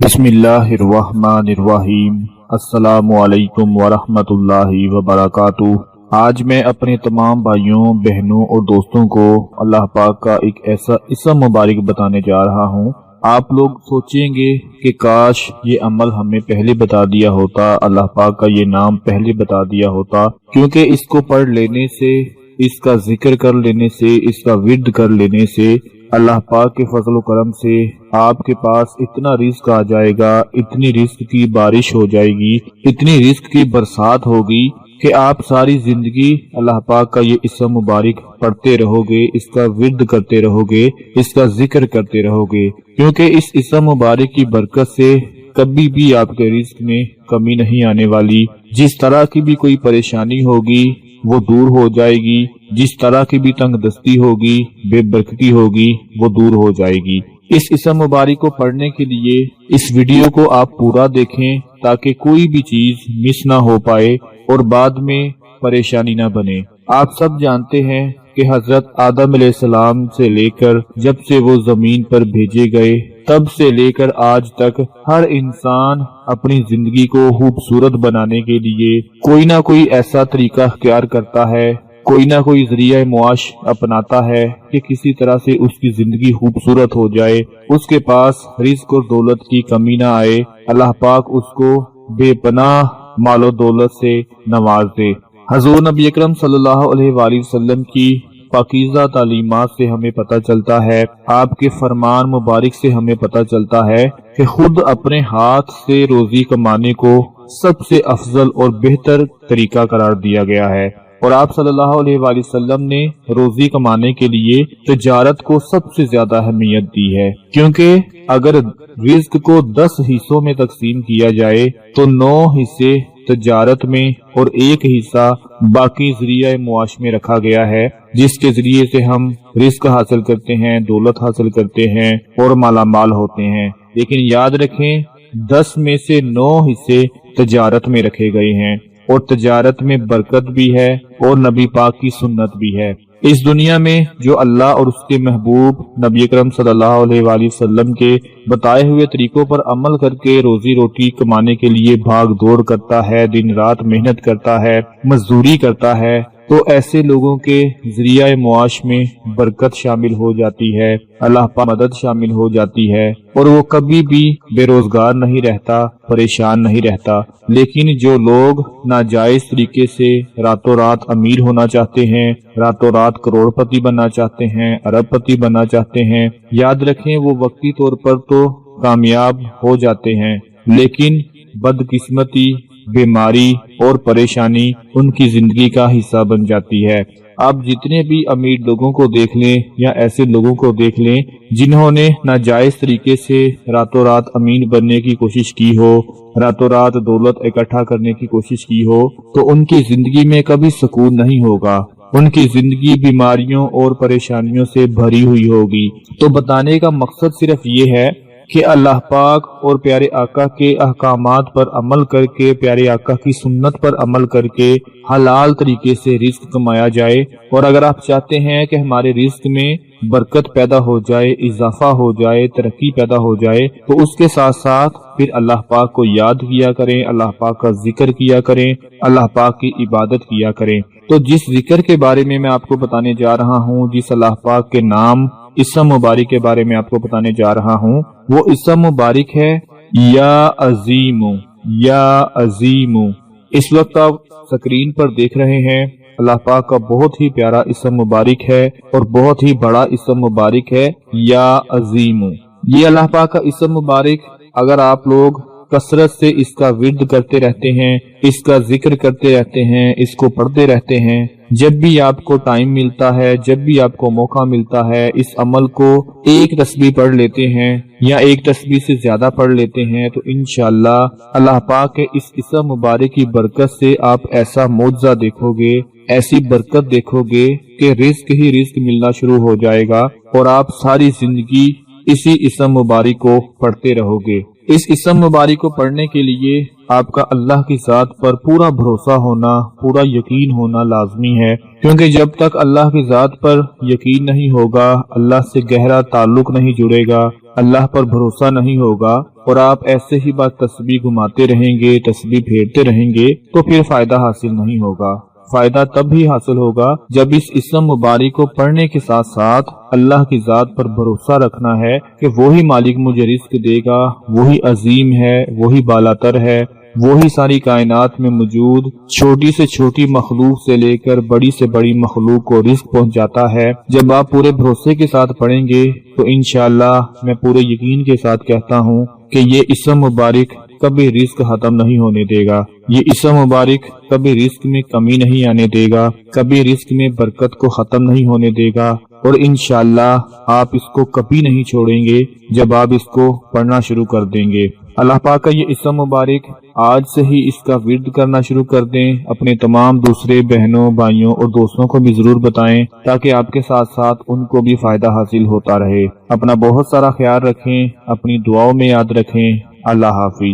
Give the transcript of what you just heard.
بسم اللہ الرحمن الرحیم۔ السلام علیکم ورحمۃ اللہ وبرکاتہ۔ آج میں اپنے تمام بھائیوں، بہنوں اور دوستوں کو اللہ پاک کا ایک ایسا اسم مبارک بتانے جا رہا ہوں۔ آپ لوگ سوچیں گے کہ کاش یہ عمل ہمیں پہلے بتا دیا ہوتا، اللہ پاک کا یہ نام پہلے بتا دیا ہوتا، کیونکہ اس کو پڑھ لینے سے، اس کا ذکر کر لینے سے، اس کا ورد کر لینے سے اللہ پاک کے فضل و کرم سے آپ کے پاس اتنا رزق آ جائے گا، اتنی رزق کی بارش ہو جائے گی، اتنی رزق کی برسات ہوگی کہ آپ ساری زندگی اللہ پاک کا یہ اسم مبارک پڑھتے رہو گے، اس کا ورد کرتے رہو گے، اس کا ذکر کرتے رہو گے، کیونکہ اس اسم مبارک کی برکت سے کبھی بھی آپ کے رزق میں کمی نہیں آنے والی۔ جس طرح کی بھی کوئی پریشانی ہوگی وہ دور ہو جائے گی، جس طرح کی بھی تنگ دستی ہوگی، بے برکتی ہوگی، وہ دور ہو جائے گی۔ اس اسم مبارک کو پڑھنے کے لیے اس ویڈیو کو آپ پورا دیکھیں تاکہ کوئی بھی چیز مس نہ ہو پائے اور بعد میں پریشانی نہ بنے۔ آپ سب جانتے ہیں کہ حضرت آدم علیہ السلام سے لے کر جب سے وہ زمین پر بھیجے گئے تب سے لے کر آج تک ہر انسان اپنی زندگی کو خوبصورت بنانے کے لیے کوئی نہ کوئی ایسا طریقہ اختیار کرتا ہے، کوئی نہ کوئی ذریعہ معاش اپناتا ہے کہ کسی طرح سے اس کی زندگی خوبصورت ہو جائے، اس کے پاس رزق اور دولت کی کمی نہ آئے، اللہ پاک اس کو بے پناہ مال و دولت سے نواز دے۔ حضور نبی اکرم صلی اللہ علیہ وآلہ وسلم کی پاکیزہ تعلیمات سے ہمیں پتہ چلتا ہے، آپ کے فرمان مبارک سے ہمیں پتہ چلتا ہے کہ خود اپنے ہاتھ سے روزی کمانے کو سب سے افضل اور بہتر طریقہ قرار دیا گیا ہے، اور آپ صلی اللہ علیہ وآلہ وسلم نے روزی کمانے کے لیے تجارت کو سب سے زیادہ اہمیت دی ہے، کیونکہ اگر رزق کو 10 حصوں میں تقسیم کیا جائے تو 9 حصے تجارت میں اور 1 حصہ باقی ذریعہ معاش میں رکھا گیا ہے، جس کے ذریعے سے ہم رزق حاصل کرتے ہیں، دولت حاصل کرتے ہیں اور مالا مال ہوتے ہیں۔ لیکن یاد رکھیں 10 میں سے 9 حصے تجارت میں رکھے گئے ہیں، اور تجارت میں برکت بھی ہے اور نبی پاک کی سنت بھی ہے۔ اس دنیا میں جو اللہ اور اس کے محبوب نبی اکرم صلی اللہ علیہ وآلہ وسلم کے بتائے ہوئے طریقوں پر عمل کر کے روزی روٹی کمانے کے لیے بھاگ دوڑ کرتا ہے، دن رات محنت کرتا ہے، مزدوری کرتا ہے، تو ایسے لوگوں کے ذریعہ معاش میں برکت شامل ہو جاتی ہے، اللہ پاک مدد شامل ہو جاتی ہے، اور وہ کبھی بھی بے روزگار نہیں رہتا، پریشان نہیں رہتا۔ لیکن جو لوگ ناجائز طریقے سے راتوں رات امیر ہونا چاہتے ہیں، راتوں رات کروڑ پتی بننا چاہتے ہیں، ارب پتی بننا چاہتے ہیں، یاد رکھیں وہ وقتی طور پر تو کامیاب ہو جاتے ہیں، لیکن بدقسمتی، بیماری اور پریشانی ان کی زندگی کا حصہ بن جاتی ہے۔ آپ جتنے بھی امیر لوگوں کو دیکھ لیں یا ایسے لوگوں کو دیکھ لیں جنہوں نے ناجائز طریقے سے راتوں رات امیر بننے کی کوشش کی ہو، راتوں رات دولت اکٹھا کرنے کی کوشش کی ہو، تو ان کی زندگی میں کبھی سکون نہیں ہوگا، ان کی زندگی بیماریوں اور پریشانیوں سے بھری ہوئی ہوگی۔ تو بتانے کا مقصد صرف یہ ہے کہ اللہ پاک اور پیارے آقا کے احکامات پر عمل کر کے، پیارے آقا کی سنت پر عمل کر کے حلال طریقے سے رزق کمایا جائے، اور اگر آپ چاہتے ہیں کہ ہمارے رزق میں برکت پیدا ہو جائے، اضافہ ہو جائے، ترقی پیدا ہو جائے، تو اس کے ساتھ ساتھ پھر اللہ پاک کو یاد کیا کریں، اللہ پاک کا ذکر کیا کریں، اللہ پاک کی عبادت کیا کریں۔ تو جس ذکر کے بارے میں آپ کو بتانے جا رہا ہوں، جس اللہ پاک کے نام اسم مبارک کے بارے میں آپ کو بتانے جا رہا ہوں، وہ اسم مبارک ہے یا عظیم، یا عظیم۔ اس وقت آپ سکرین پر دیکھ رہے ہیں اللہ پاک کا بہت ہی پیارا اسم مبارک ہے اور بہت ہی بڑا اسم مبارک ہے یا عظیم۔ یہ اللہ پاک کا اسم مبارک اگر آپ لوگ کثرت سے اس کا ورد کرتے رہتے ہیں، اس کا ذکر کرتے رہتے ہیں، اس کو پڑھتے رہتے ہیں، جب بھی آپ کو ٹائم ملتا ہے، جب بھی آپ کو موقع ملتا ہے، اس عمل کو ایک تسبیح پڑھ لیتے ہیں یا ایک تسبیح سے زیادہ پڑھ لیتے ہیں، تو انشاءاللہ اللہ پاک کے اس اسم مبارک کی برکت سے آپ ایسا معجزہ دیکھو گے، ایسی برکت دیکھو گے کہ رزق ہی رزق ملنا شروع ہو جائے گا، اور آپ ساری زندگی اسی اسم مبارک کو پڑھتے رہو گے۔ اس اسم مبارک کو پڑھنے کے لیے آپ کا اللہ کی ذات پر پورا بھروسہ ہونا، پورا یقین ہونا لازمی ہے، کیونکہ جب تک اللہ کی ذات پر یقین نہیں ہوگا، اللہ سے گہرا تعلق نہیں جڑے گا، اللہ پر بھروسہ نہیں ہوگا اور آپ ایسے ہی بات تسبیح گھماتے رہیں گے، تسبیح پھیرتے رہیں گے تو پھر فائدہ حاصل نہیں ہوگا۔ فائدہ تب ہی حاصل ہوگا جب اس اسم مبارک کو پڑھنے کے ساتھ ساتھ اللہ کی ذات پر بھروسہ رکھنا ہے کہ وہی مالک مجھے رزق دے گا، وہی عظیم ہے، وہی بالاتر ہے، وہی ساری کائنات میں موجود چھوٹی سے چھوٹی مخلوق سے لے کر بڑی سے بڑی مخلوق کو رزق پہنچاتا ہے۔ جب آپ پورے بھروسے کے ساتھ پڑھیں گے تو انشاءاللہ میں پورے یقین کے ساتھ کہتا ہوں کہ یہ اسم مبارک کبھی رزق ختم نہیں ہونے دے گا، یہ اسم مبارک کبھی رزق میں کمی نہیں آنے دے گا، کبھی رزق میں برکت کو ختم نہیں ہونے دے گا، اور انشاءاللہ آپ اس کو کبھی نہیں چھوڑیں گے جب آپ اس کو پڑھنا شروع کر دیں گے۔ اللہ پاک کا یہ اسم مبارک آج سے ہی اس کا ورد کرنا شروع کر دیں، اپنے تمام دوسرے بہنوں، بھائیوں اور دوستوں کو بھی ضرور بتائیں تاکہ آپ کے ساتھ ساتھ ان کو بھی فائدہ حاصل ہوتا رہے۔ اپنا بہت سارا خیال رکھیں، اپنی دعاؤں میں یاد رکھیں۔ اللہ حافظ۔